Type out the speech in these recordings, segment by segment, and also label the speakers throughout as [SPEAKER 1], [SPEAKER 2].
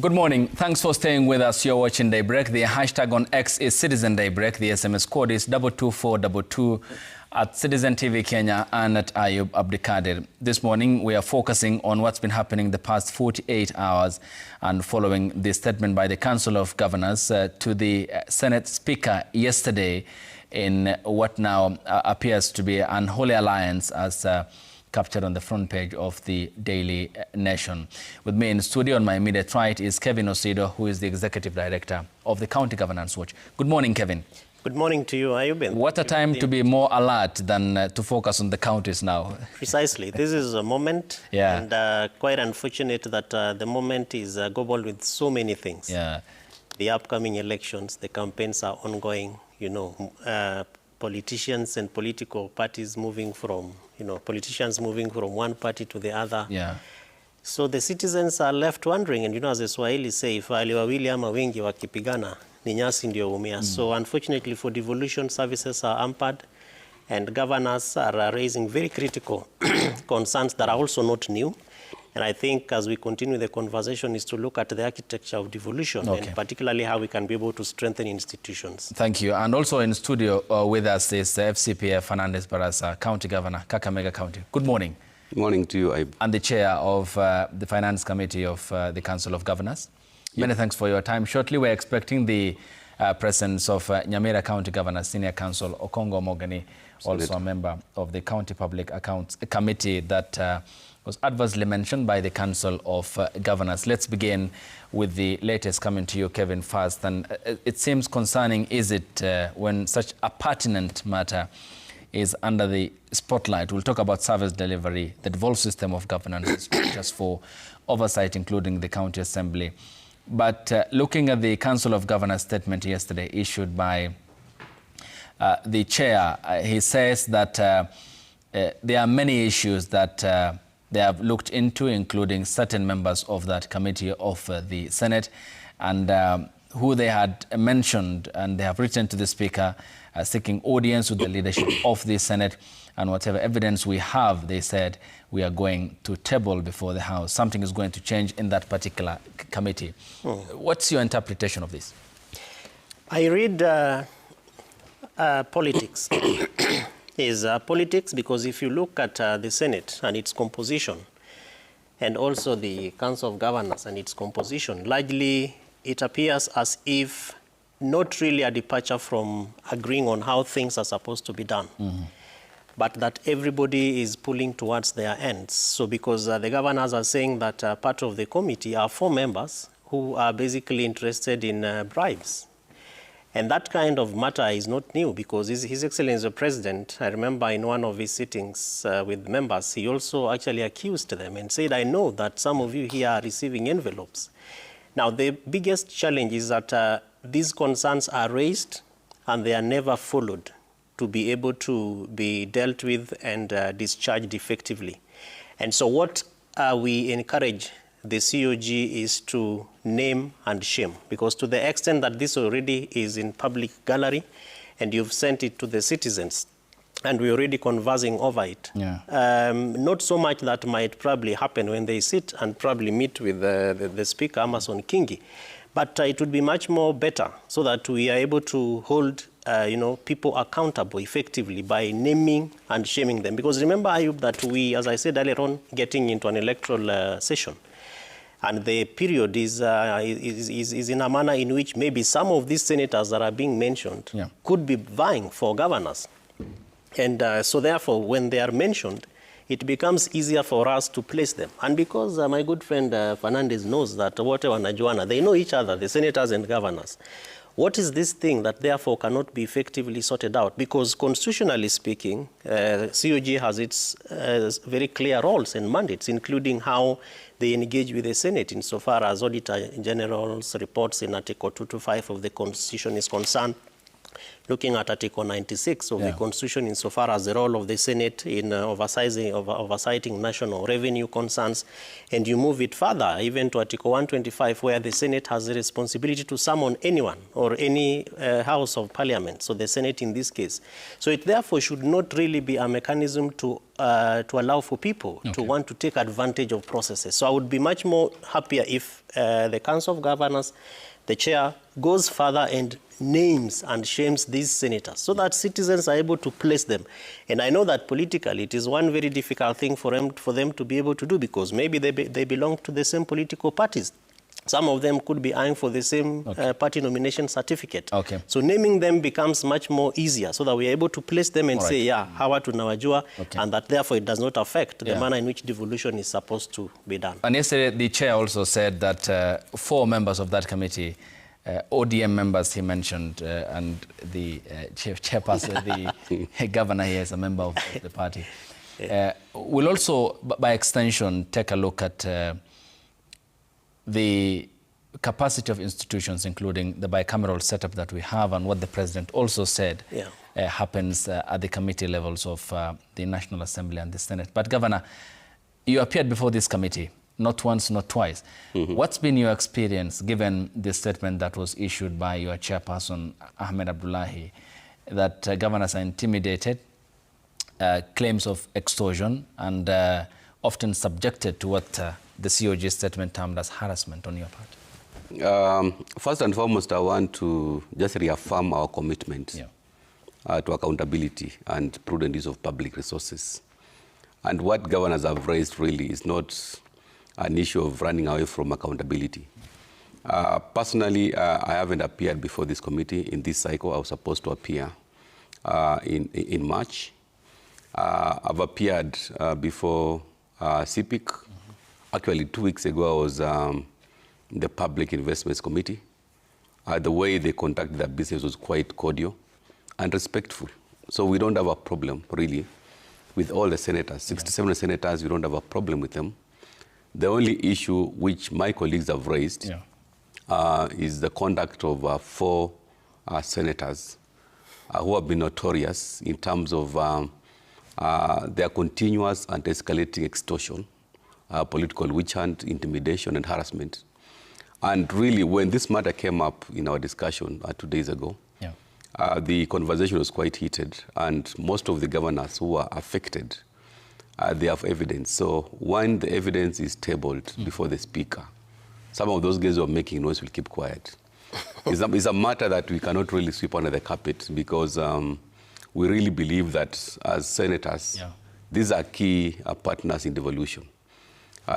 [SPEAKER 1] Good morning. Thanks for staying with us. You're watching Daybreak. The hashtag on X is Citizen Daybreak. The SMS code is 22422 at Citizen TV Kenya and at Ayub Abdikadir. This morning, we are focusing on what's been happening the past 48 hours and following the statement by the Council of Governors to the Senate Speaker yesterday in what now appears to be an unholy alliance as captured on the front page of the Daily Nation. With me in studio on my immediate right is Kevin Osido, who is the Executive Director of the County Governance Watch. Good morning, Kevin.
[SPEAKER 2] Good morning to you. How you been?
[SPEAKER 1] What a time to be more alert than to focus on the counties now.
[SPEAKER 2] Precisely. This is a moment, and quite unfortunate that the moment is gobbled with so many things.
[SPEAKER 1] Yeah.
[SPEAKER 2] The upcoming elections, the campaigns are ongoing, politicians and political parties moving from, politicians moving from one party to the other.
[SPEAKER 1] Yeah.
[SPEAKER 2] So the citizens are left wondering, and as the Swahili say, if wale wawili ama wengi wakipigana, ni nyasi ndio umia. So unfortunately for devolution, services are hampered, and governors are raising very critical concerns that are also not new. And I think as we continue the conversation is to look at the architecture of devolution, and particularly how we can be able to strengthen institutions.
[SPEAKER 1] Thank you. And also in studio with us is FCPF Fernandez Barasa, County Governor, Kakamega County. Good morning.
[SPEAKER 3] Good morning to you, Ayub.
[SPEAKER 1] And the Chair of the Finance Committee of the Council of Governors. Many thanks for your time. Shortly, we're expecting the presence of Nyamira County Governor, Senior Counsel Okongo Mogani, also a member of the County Public Accounts Committee that was adversely mentioned by the Council of Governors. Let's begin with the latest coming to you, Kevin, first. And it seems concerning, is it, when such a pertinent matter is under the spotlight? We'll talk about service delivery, the devolved system of governance, just for oversight, including the County Assembly. But looking at the Council of Governors statement yesterday issued by the Chair, he says that there are many issues that they have looked into, including certain members of that committee of the Senate, and who they had mentioned, and they have written to the Speaker seeking audience with the leadership of the Senate, and whatever evidence we have, they said, we are going to table before the House. Something is going to change in that particular committee. What's your interpretation of this?
[SPEAKER 2] I read politics. Is politics, because if you look at the Senate and its composition, and also the Council of Governors and its composition, largely it appears as if not really a departure from agreeing on how things are supposed to be done, but that everybody is pulling towards their ends. So because the governors are saying that part of the committee are 4 members who are basically interested in bribes. And that kind of matter is not new, because His Excellency the President, I remember in one of his sittings with members, he also actually accused them and said, I know that some of you here are receiving envelopes. Now, the biggest challenge is that these concerns are raised and they are never followed to be able to be dealt with and discharged effectively. And so what we encourage the COG is to name and shame, because to the extent that this already is in public gallery and you've sent it to the citizens and we're already conversing over it, not so much that might probably happen when they sit and probably meet with the Speaker, Amason Kingi, but it would be much more better so that we are able to hold people accountable effectively by naming and shaming them. Because remember, Ayub, that we, as I said earlier on, getting into an electoral session. And the period is in a manner in which maybe some of these senators that are being mentioned could be vying for governors. And so therefore, when they are mentioned, it becomes easier for us to place them. And because my good friend Fernandez knows that whatever Najuana, they know each other, the senators and governors. What is this thing that therefore cannot be effectively sorted out? Because constitutionally speaking, COG has its very clear roles and mandates, including how they engage with the Senate insofar as Auditor General's reports in Article 225 of the Constitution is concerned, looking at Article 96 of the Constitution insofar as the role of the Senate in oversighting national revenue concerns, and you move it further even to Article 125, where the Senate has the responsibility to summon anyone or any House of Parliament, so the Senate in this case. So it therefore should not really be a mechanism to allow for people to want to take advantage of processes. So I would be much more happier if the Council of Governors, the chair, goes further and names and shames these senators so that citizens are able to place them. And I know that politically it is one very difficult thing for them to be able to do, because maybe they belong to the same political parties. Some of them could be eyeing for the same party nomination certificate. So naming them becomes much more easier so that we are able to place them and say, yeah, hawa tunawajua, and that therefore it does not affect the manner in which devolution is supposed to be done. And
[SPEAKER 1] yesterday the chair also said that 4 members of that committee, ODM members he mentioned, and the chairperson, the governor here is a member of the party, will also, by extension, take a look at the capacity of institutions, including the bicameral setup that we have, and what the president also said happens at the committee levels of the National Assembly and the Senate. But Governor, you appeared before this committee, not once, not twice. What's been your experience, given the statement that was issued by your chairperson, Ahmed Abdullahi, that governors are intimidated, claims of extortion, and often subjected to what the COG statement termed as harassment on your part?
[SPEAKER 3] First and foremost, I want to just reaffirm our commitment to accountability and prudent use of public resources. And what governors have raised really is not an issue of running away from accountability. Personally, I haven't appeared before this committee in this cycle. I was supposed to appear in March. I've appeared before CPIC. Actually, 2 weeks ago, I was the Public Investments Committee. The way they conducted their business was quite cordial and respectful. So we don't have a problem, really, with all the senators. 67 senators, we don't have a problem with them. The only issue which my colleagues have raised is the conduct of 4 senators who have been notorious in terms of their continuous and escalating extortion, political witch hunt, intimidation, and harassment. And really, when this matter came up in our discussion 2 days ago, the conversation was quite heated, and most of the governors who are affected, they have evidence. So when the evidence is tabled before the speaker, some of those guys who are making noise will keep quiet. It's a matter that we cannot really sweep under the carpet, because we really believe that as senators, these are key partners in devolution.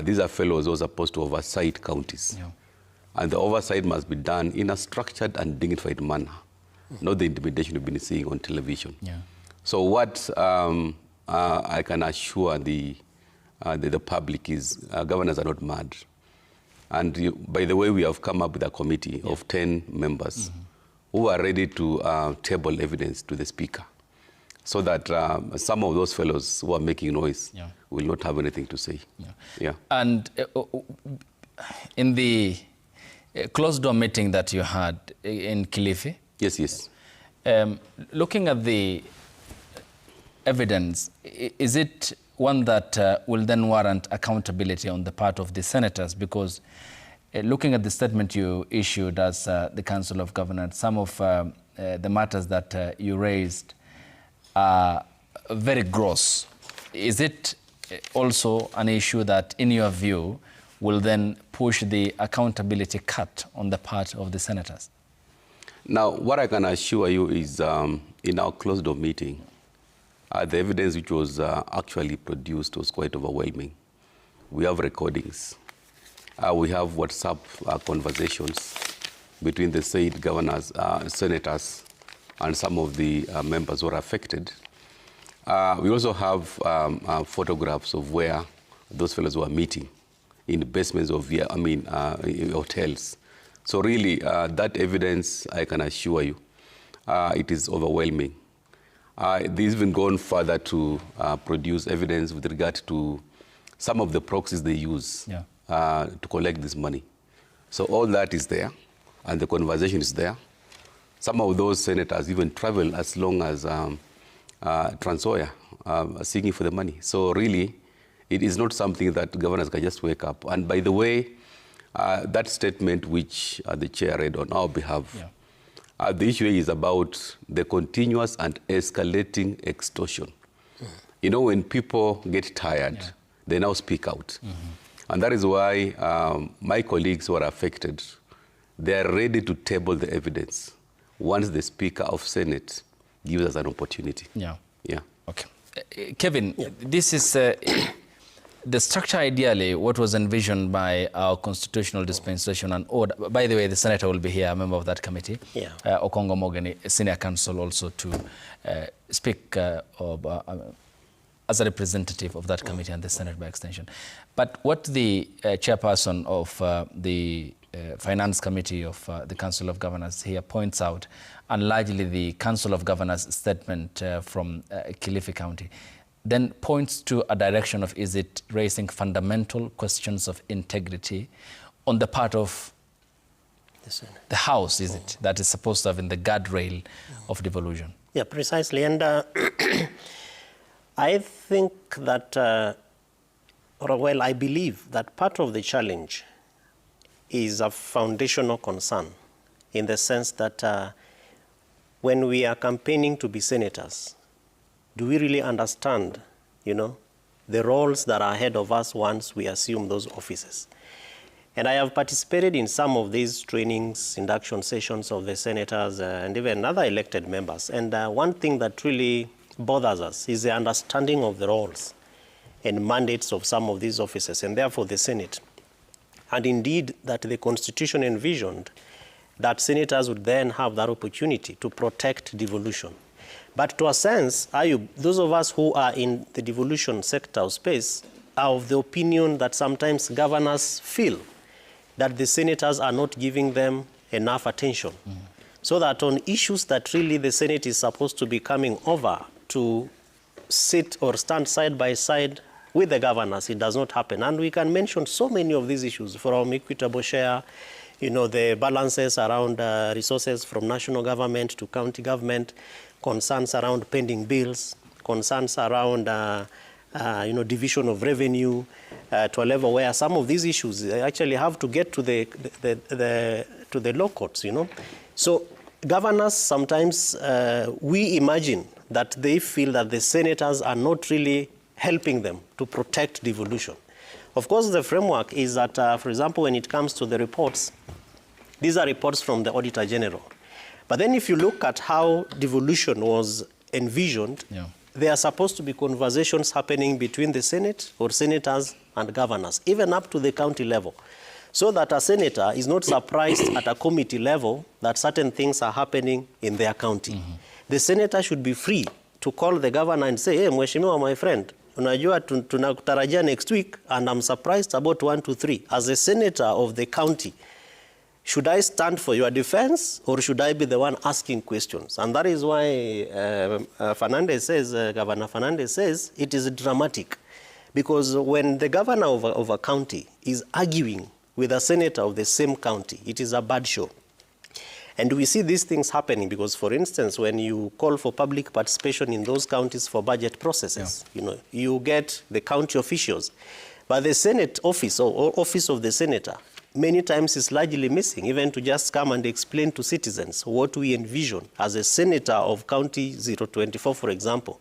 [SPEAKER 3] These are fellows who are supposed to oversight counties. And the oversight must be done in a structured and dignified manner, not the intimidation we've been seeing on television. So what I can assure the public is governors are not mad. And by the way, we have come up with a committee of 10 members who are ready to table evidence to the speaker, so that some of those fellows who are making noise will not have anything to say.
[SPEAKER 1] And in the closed-door meeting that you had in Kilifi, looking at the evidence, is it one that will then warrant accountability on the part of the senators? Because looking at the statement you issued as the Council of Governors, some of the matters that you raised are very gross. Is it also an issue that, in your view, will then push the accountability cut on the part of the senators?
[SPEAKER 3] Now, what I can assure you is in our closed-door meeting, the evidence which was actually produced was quite overwhelming. We have recordings. We have WhatsApp conversations between the said governors, senators, and some of the members who are affected. We also have photographs of where those fellows were meeting in the basements of hotels. So really, that evidence, I can assure you, it is overwhelming. They've even gone further to produce evidence with regard to some of the proxies they use to collect this money. So all that is there, and the conversation is there. Some of those senators even travel as long as Trans Nzoia, seeking for the money. So really, it is not something that governors can just wake up. And by the way, that statement which the chair read on our behalf, the issue is about the continuous and escalating extortion. You know, when people get tired, they now speak out. And that is why my colleagues who are affected, they are ready to table the evidence once the Speaker of Senate gives us an opportunity.
[SPEAKER 1] Okay. Kevin, this is the structure ideally, what was envisioned by our constitutional dispensation and order. By the way, the senator will be here, a member of that committee. Okongo Mogani, senior counsel, also to speak as a representative of that committee and the Senate by extension. But what the chairperson of the Finance Committee of the Council of Governors here points out, and largely the Council of Governors statement from Kilifi County, then points to a direction of, is it raising fundamental questions of integrity on the part of the House, is it, that is supposed to have in the guardrail of devolution?
[SPEAKER 2] Yeah, precisely. And I think that, well, I believe that part of the challenge is a foundational concern in the sense that when we are campaigning to be senators, do we really understand, you know, the roles that are ahead of us once we assume those offices? And I have participated in some of these trainings, induction sessions of the senators and even other elected members. And one thing that really bothers us is the understanding of the roles and mandates of some of these offices, and therefore the Senate. And indeed, that the Constitution envisioned that senators would then have that opportunity to protect devolution. But to a sense, Ayub, those of us who are in the devolution sector or space are of the opinion that sometimes governors feel that the senators are not giving them enough attention. So that on issues that really the Senate is supposed to be coming over to sit or stand side by side with the governors, it does not happen. And we can mention so many of these issues, from equitable share, you know, the balances around resources from national government to county government, concerns around pending bills, concerns around you know, division of revenue to a level where some of these issues actually have to get to the law courts, you know. So governors sometimes, we imagine that they feel that the senators are not really helping them to protect devolution. Of course, the framework is that, for example, when it comes to the reports, these are reports from the Auditor General. But then if you look at how devolution was envisioned, there are supposed to be conversations happening between the Senate or senators and governors, even up to the county level, so that a senator is not surprised at a committee level that certain things are happening in their county. The senator should be free to call the governor and say, hey, Mheshimiwa, my friend, unajua tunakutarajia next week and I'm surprised about 1, 2, 3. As a senator of the county, should I stand for your defense or should I be the one asking questions? And that is why Governor Fernandez says it is dramatic. Because when the governor of a county is arguing with a senator of the same county, it is a bad show. And we see these things happening because, for instance, when you call for public participation in those counties for budget processes, you know, you get the county officials. But the Senate office or office of the senator many times is largely missing, even to just come and explain to citizens what we envision as a senator of County 024, for example.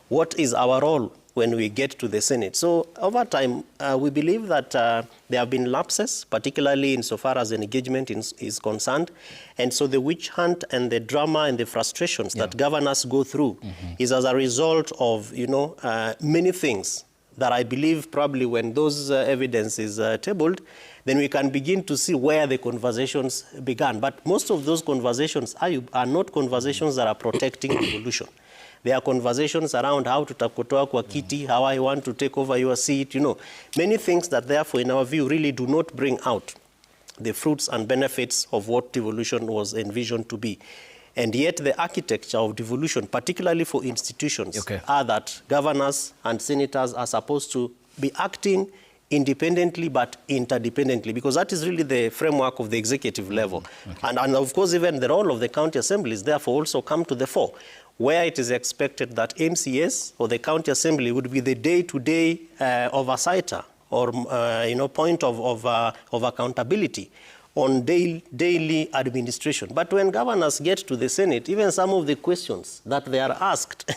[SPEAKER 2] What is our role when we get to the Senate? So over time, we believe that there have been lapses, particularly insofar as engagement is concerned. And so the witch hunt and the drama and the frustrations that governors go through is as a result of, you know, many things that I believe probably when those evidence is tabled, then we can begin to see where the conversations began. But most of those conversations are not conversations that are protecting devolution. There are conversations around how to takotoa kwa kiti, how I want to take over your seat, you know. Many things that therefore in our view really do not bring out the fruits and benefits of what devolution was envisioned to be. And yet the architecture of devolution, particularly for institutions, are that governors and senators are supposed to be acting independently but interdependently, because that is really the framework of the executive level. Okay. And of course, even the role of the county assemblies therefore also come to the fore, where it is expected that MCAs or the county assembly would be the day-to-day oversighter or point of accountability on daily administration. But when governors get to the Senate, even some of the questions that they are asked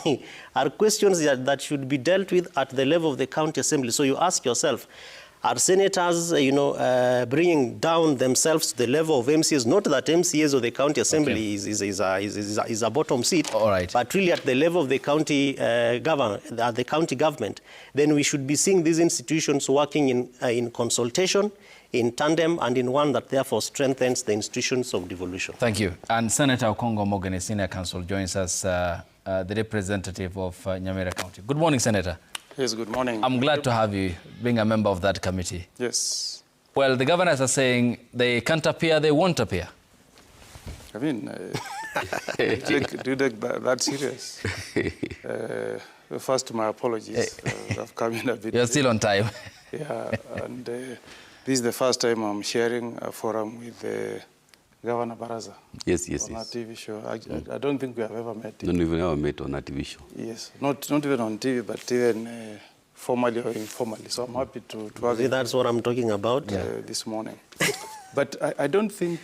[SPEAKER 2] are questions that should be dealt with at the level of the county assembly. So you ask yourself, are senators, bringing down themselves to the level of MCAs? Not that MCAs or the county assembly is a bottom seat,
[SPEAKER 1] all right,
[SPEAKER 2] but really at the level of the county government. Then we should be seeing these institutions working in consultation, in tandem, and in one that therefore strengthens the institutions of devolution.
[SPEAKER 1] Thank you. And Senator Okongo Omogeni, Senior Counsel, joins us, the representative of Nyamira County. Good morning, Senator.
[SPEAKER 4] Yes, good morning.
[SPEAKER 1] I'm glad to have you being a member of that committee.
[SPEAKER 4] Yes.
[SPEAKER 1] Well, the governors are saying they can't appear, they won't appear.
[SPEAKER 4] I mean, do you take that serious? First, my apologies. I've come in a bit.
[SPEAKER 1] You're still on time.
[SPEAKER 4] Yeah, and this is the first time I'm sharing a forum with Governor Baraza.
[SPEAKER 3] Yes.
[SPEAKER 4] On a TV show. I don't think we have ever met.
[SPEAKER 3] Don't even ever met on a TV show.
[SPEAKER 4] Yes, not even on TV, but even formally or informally. So I'm happy to have you.
[SPEAKER 2] That's what I'm talking about
[SPEAKER 4] This morning. But I don't think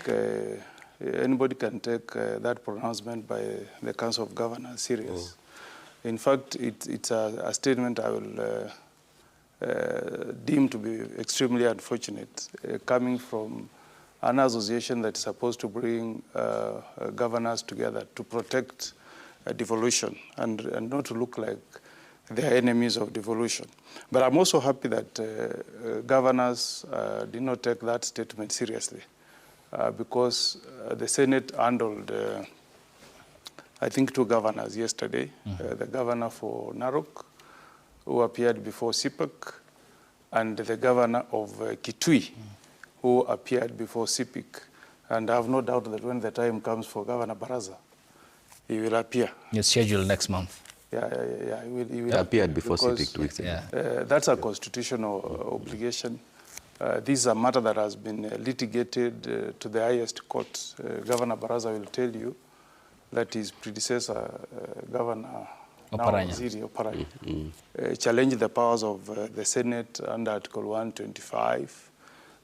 [SPEAKER 4] anybody can take that pronouncement by the Council of Governors serious. In fact, it's a statement I will deem to be extremely unfortunate, coming from an association that's supposed to bring governors together to protect devolution and not to look like they are enemies of devolution. But I'm also happy that governors did not take that statement seriously because the Senate handled, I think, 2 governors yesterday. The governor for Narok, who appeared before CPAC, and the governor of Kitui, who appeared before CPIC. And I have no doubt that when the time comes for Governor Baraza, he will appear.
[SPEAKER 1] You're scheduled next month.
[SPEAKER 4] Yeah, he will
[SPEAKER 3] appeared before CPIC 2 weeks ago.
[SPEAKER 4] That's a constitutional obligation. This is a matter that has been litigated to the highest court. Governor Baraza will tell you that his predecessor, Governor Oparanya, challenged the powers of the Senate under Article 125.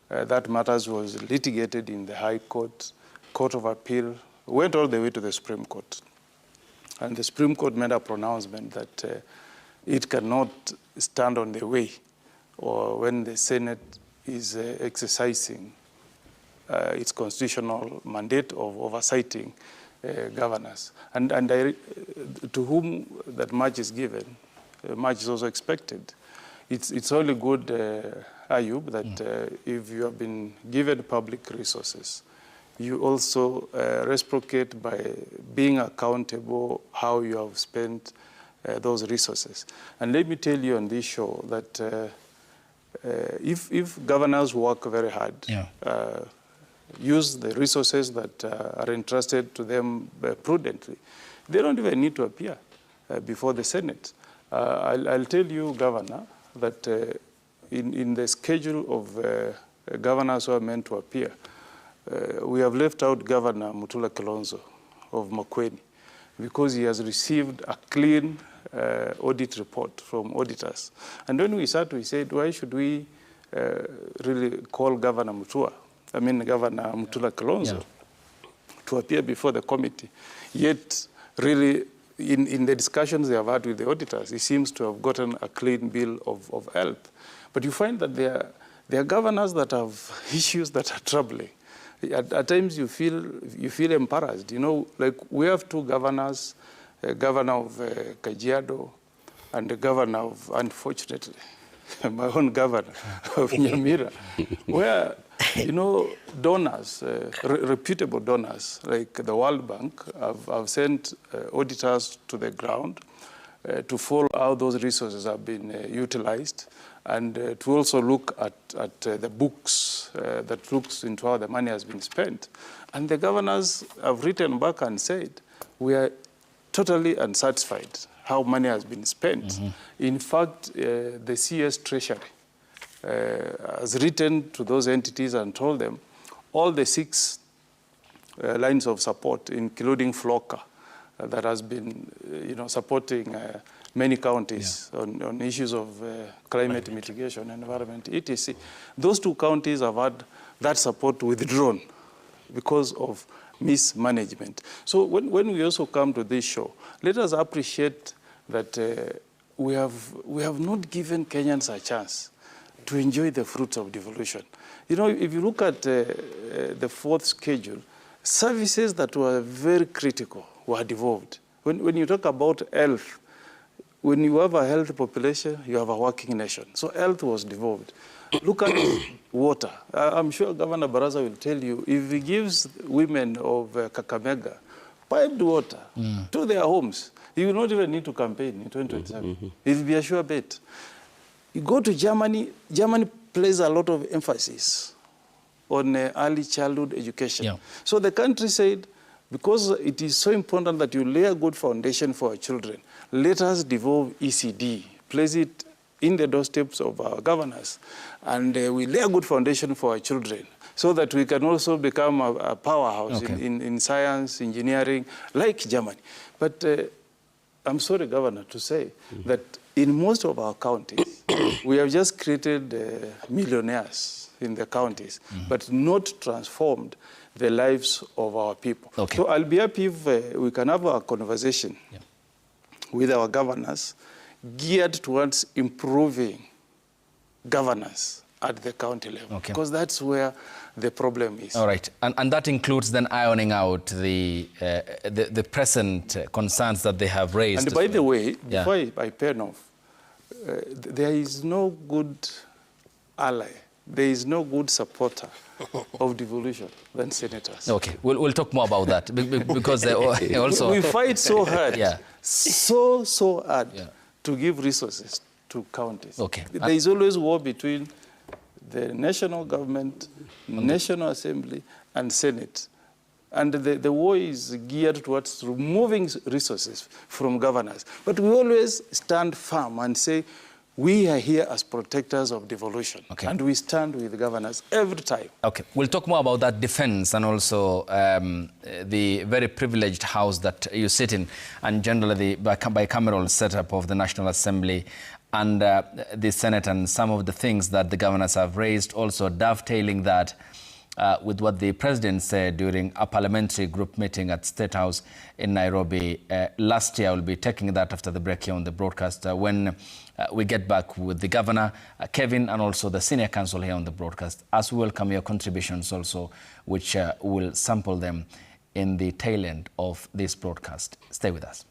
[SPEAKER 4] That matters was litigated in the High Court, Court of Appeal, went all the way to the Supreme Court. And the Supreme Court made a pronouncement that it cannot stand on the way or when the Senate is exercising its constitutional mandate of oversighting governors. And to whom that much is given, much is also expected. It's only good, Ayub, that if you have been given public resources, you also reciprocate by being accountable how you have spent those resources. And let me tell you on this show that if governors work very hard, use the resources that are entrusted to them prudently, they don't even need to appear before the Senate. I'll tell you, Governor, that in the schedule of governors who are meant to appear, we have left out Governor Mutula Kilonzo of Makueni because he has received a clean audit report from auditors. And when we sat, we said, why should we really call Governor Mutula Kilonzo to appear before the committee? Yet, really, in the discussions they have had with the auditors, he seems to have gotten a clean bill of health. But you find that there are governors that have issues that are troubling. At times you feel embarrassed. You know, like we have 2 governors, a governor of Kajiado and a governor of, unfortunately, my own governor of Nyamira, where, you know, donors, reputable donors, like the World Bank, have sent auditors to the ground to follow how those resources have been utilized, and to also look at the books that looks into how the money has been spent. And the governors have written back and said, we are totally unsatisfied how money has been spent. In fact, the CS Treasury has written to those entities and told them all the 6 lines of support, including FLOCA, that has been supporting many counties on issues of climate mitigation, environment, etc. Those 2 counties have had that support withdrawn because of mismanagement. So when we also come to this show, let us appreciate that we have not given Kenyans a chance to enjoy the fruits of devolution. You know, if you look at the 4th schedule, services that were very critical were devolved. When you talk about health, when you have a healthy population, you have a working nation. So health was devolved. Look at water. I'm sure Governor Baraza will tell you, if he gives women of Kakamega piped water to their homes, he will not even need to campaign in 2027. It will be a sure bet. You go to Germany, Germany places a lot of emphasis on early childhood education. Yeah. So the country said, because it is so important that you lay a good foundation for our children, let us devolve ECD, place it in the doorsteps of our governors, and we lay a good foundation for our children so that we can also become a powerhouse in science, engineering, like Germany. But I'm sorry, Governor, to say that in most of our counties, we have just created millionaires in the counties, but not transformed the lives of our people. So I'll be happy if we can have a conversation with our governors geared towards improving governance at the county level, because that's where the problem is.
[SPEAKER 1] All right, and that includes then ironing out the present concerns that they have raised.
[SPEAKER 4] And by the way, before I pen off, there is no good ally, there is no good supporter of devolution than senators.
[SPEAKER 1] Okay, we'll talk more about that because also
[SPEAKER 4] we fight so hard, so hard to give resources to counties. There is always war between the national government, National Assembly, and Senate. And the war is geared towards removing resources from governors. But we always stand firm and say, we are here as protectors of devolution. And we stand with governors every time.
[SPEAKER 1] We'll talk more about that defense and also the very privileged house that you sit in, and generally the bicameral setup of the National Assembly and the Senate, and some of the things that the governors have raised, also dovetailing that with what the president said during a parliamentary group meeting at State House in Nairobi last year. We'll be taking that after the break here on the broadcast when we get back with the governor, Kevin, and also the senior counsel here on the broadcast, as we welcome your contributions also, which will sample them in the tail end of this broadcast. Stay with us.